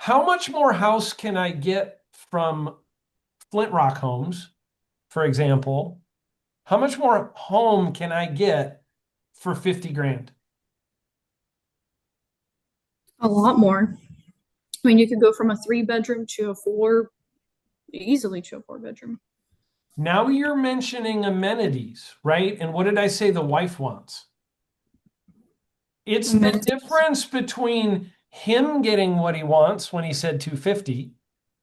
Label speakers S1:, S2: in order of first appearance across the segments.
S1: How much more house can I get from Flint Rock Homes, for example? How much more home can I get for 50 grand?
S2: A lot more. I mean, you could go from a 3 bedroom to a four, easily to a 4 bedroom.
S1: Now you're mentioning amenities, right? And what did I say the wife wants? It's the
S2: Amenities.
S1: difference between him getting what he wants when he said 250,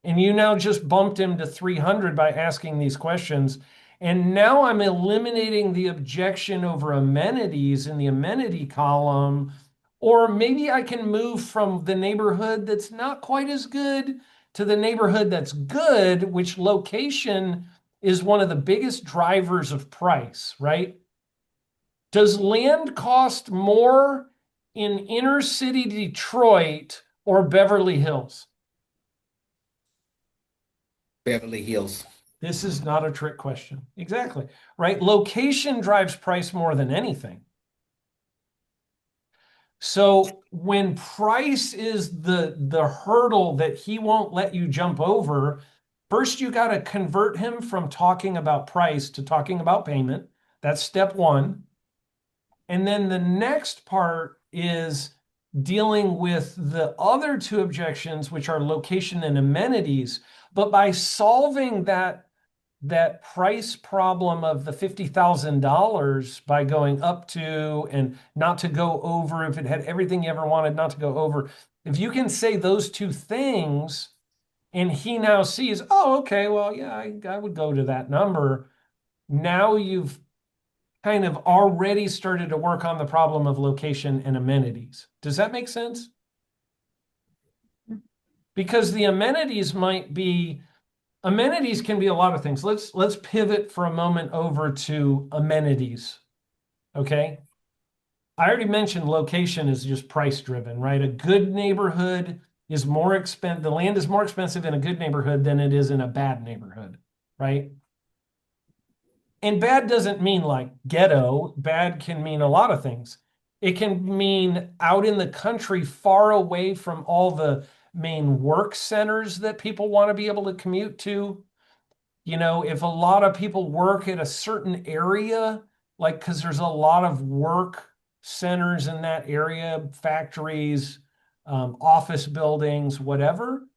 S1: and you now just bumped him to 300 by asking these questions. And now I'm eliminating the objection over amenities in the amenity column. Or maybe I can move from the neighborhood that's not quite as good to the neighborhood that's good, which location is one of the biggest drivers of price, right? Does land cost more in inner city Detroit or Beverly Hills?
S3: Beverly Hills.
S1: This is not a trick question. Exactly, right? Location drives price more than anything. So when price is the hurdle that he won't let you jump over, first you got to convert him from talking about price to talking about payment. That's step one. And then the next part is dealing with the other two objections, which are location and amenities. But by solving that price problem of the $50,000 by going up to and not to go over, if it had everything you ever wanted, not to go over. If you can say those two things and he now sees, oh, okay, well, yeah, I would go to that number. Now you've kind of already started to work on the problem of location and amenities. Does that make sense? Because the amenities can be a lot of things. Let's pivot for a moment over to amenities. Okay. I already mentioned location is just price driven, right? A good neighborhood is more expensive. The land is more expensive in a good neighborhood than it is in a bad neighborhood, right? And bad doesn't mean like ghetto. Bad can mean a lot of things. It can mean out in the country, far away from all the main work centers that people want to be able to commute to. If a lot of people work at a certain area, like because there's a lot of work centers in that area, factories, office buildings, whatever,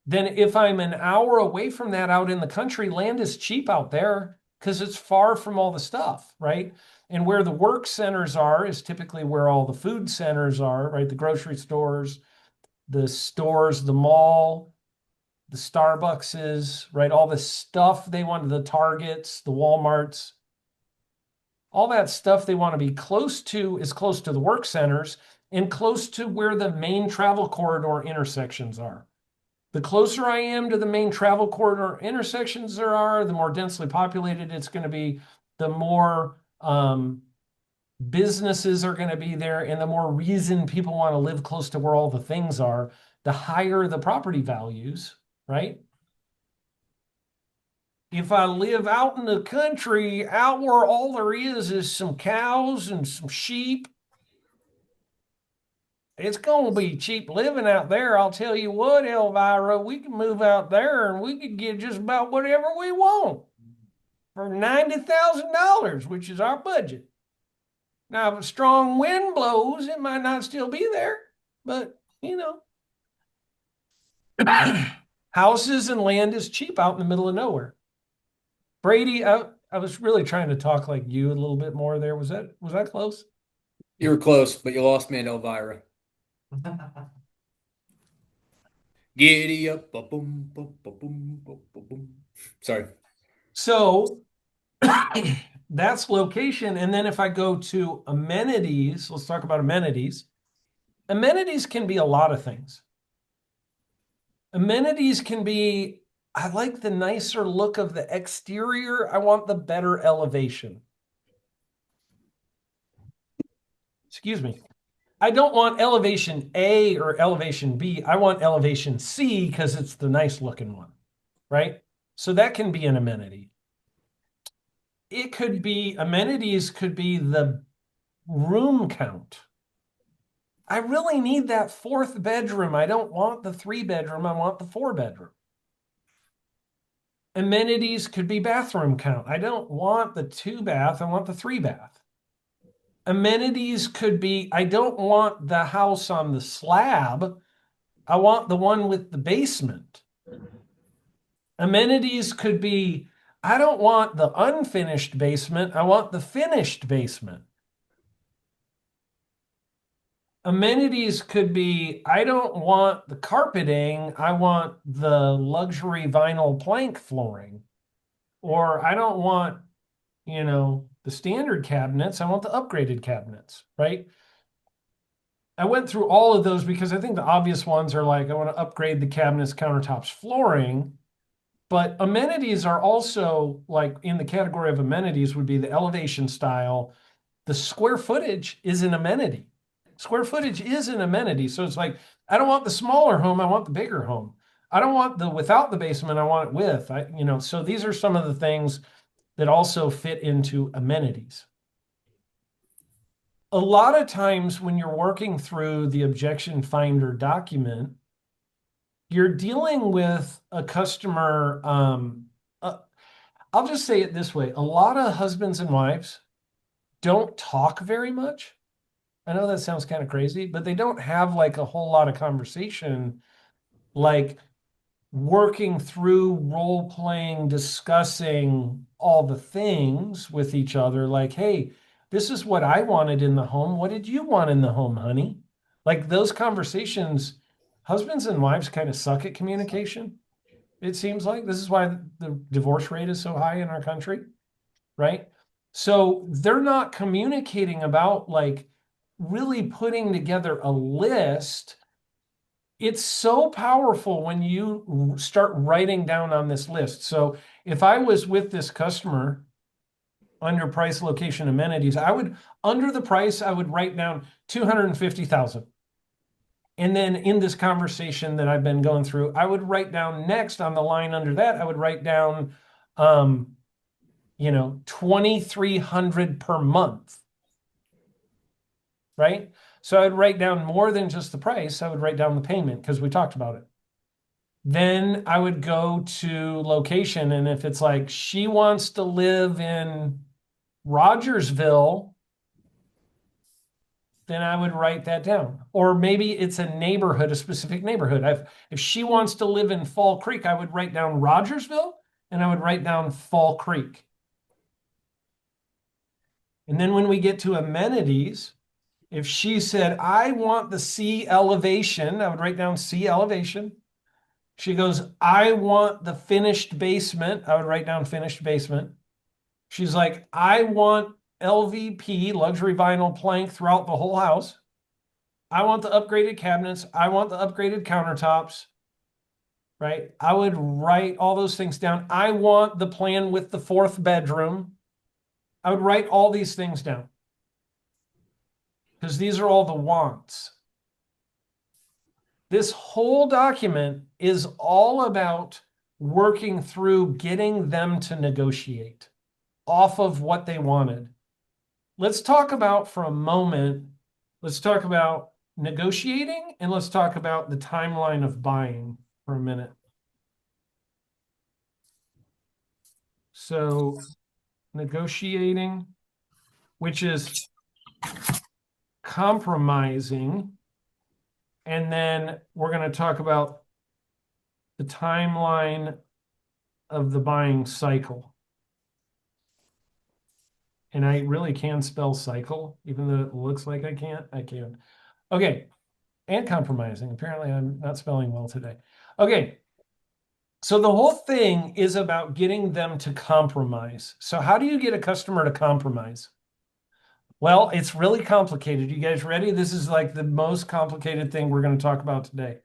S1: then if I'm an hour away from that out in the country, land is cheap out there because it's far from all the stuff, right? And where the work centers are is typically where all the food centers are, right? The grocery stores, the mall, the Starbuckses, right? All the stuff they want, the Targets, the Walmarts, all that stuff they want to be close to is close to the work centers and close to where the main travel corridor intersections are. The closer I am to the main travel corridor intersections there are, the more densely populated it's going to be, the more businesses are going to be there, and the more reason people want to live close to where all the things are, the higher the property values, right? If I live out in the country, out where all there is some cows and some sheep, it's going to be cheap living out there. I'll tell you what, Elvira, we can move out there and we could get just about whatever we want for $90,000, which is our budget. Now, if a strong wind blows, it might not still be there, but houses and land is cheap out in the middle of nowhere. Brady, I was really trying to talk like you a little bit more there. Was that close?
S3: You were close, but you lost me at Elvira. Giddy up, boom, boom, boom, boom, boom. Sorry.
S1: So that's location. And then if I go to amenities, let's talk about amenities. Amenities can be a lot of things. Amenities can be, I like the nicer look of the exterior. I want the better elevation. Excuse me. I don't want elevation A or elevation B. I want elevation C because it's the nice looking one, right? So that can be an amenity. Amenities could be the room count. I really need that 4th bedroom. I don't want the 3-bedroom. I want the 4-bedroom. Amenities could be bathroom count. I don't want the 2-bath. I want the 3-bath. Amenities could be, I don't want the house on the slab. I want the one with the basement. Amenities could be, I don't want the unfinished basement. I want the finished basement. Amenities could be, I don't want the carpeting. I want the luxury vinyl plank flooring. Or I don't want, the standard cabinets. I want the upgraded cabinets, right? I went through all of those because I think the obvious ones are like, I want to upgrade the cabinets, countertops, flooring. But amenities are also like in the category of amenities would be the elevation style. The square footage is an amenity. Square footage is an amenity. So it's like, I don't want the smaller home. I want the bigger home. I don't want the without the basement. I want it with. So these are some of the things that also fit into amenities. A lot of times when you're working through the objection finder document, you're dealing with a customer. I'll just say it this way. A lot of husbands and wives don't talk very much. I know that sounds kind of crazy, but they don't have like a whole lot of conversation, like working through role playing, discussing all the things with each other. Like, hey, this is what I wanted in the home. What did you want in the home, honey? Like those conversations, husbands and wives kind of suck at communication. It seems like this is why the divorce rate is so high in our country, right? So they're not communicating about like really putting together a list. It's so powerful when you start writing down on this list. So if I was with this customer under price, location, amenities, under the price, I would write down 250,000. And then in this conversation that I've been going through, I would write down next on the line under that, I would write down, 2,300 per month, right? So I would write down more than just the price. I would write down the payment because we talked about it. Then I would go to location. And if it's like she wants to live in Rogersville, then I would write that down. Or maybe it's a neighborhood, a specific neighborhood. If she wants to live in Fall Creek, I would write down Rogersville and I would write down Fall Creek. And then when we get to amenities, if she said, I want the C elevation, I would write down C elevation. She goes, I want the finished basement. I would write down finished basement. She's like, I want LVP, luxury vinyl plank throughout the whole house. I want the upgraded cabinets. I want the upgraded countertops, right? I would write all those things down. I want the plan with the 4th bedroom. I would write all these things down because these are all the wants. This whole document is all about working through getting them to negotiate off of what they wanted. Let's talk about for a moment, let's talk about negotiating and let's talk about the timeline of buying for a minute. So negotiating, which is compromising. And then we're going to talk about the timeline of the buying cycle. And I really can spell cycle, even though it looks like I can't. I can. Okay. And compromising. Apparently, I'm not spelling well today. Okay. So the whole thing is about getting them to compromise. So how do you get a customer to compromise? Well, it's really complicated. You guys ready? This is like the most complicated thing we're going to talk about today.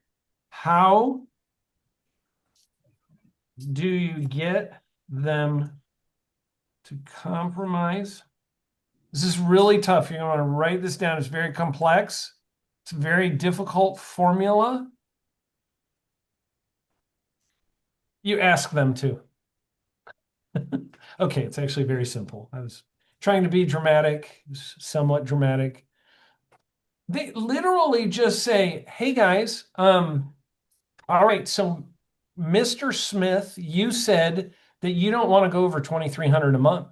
S1: How do you get them to compromise? This is really tough. You're going to want to write this down. It's very complex. It's a very difficult formula. You ask them to. Okay, it's actually very simple. I was trying to be dramatic, somewhat dramatic. They literally just say, "Hey guys, all right, so Mr. Smith, you said that you don't want to go over 2,300 a month.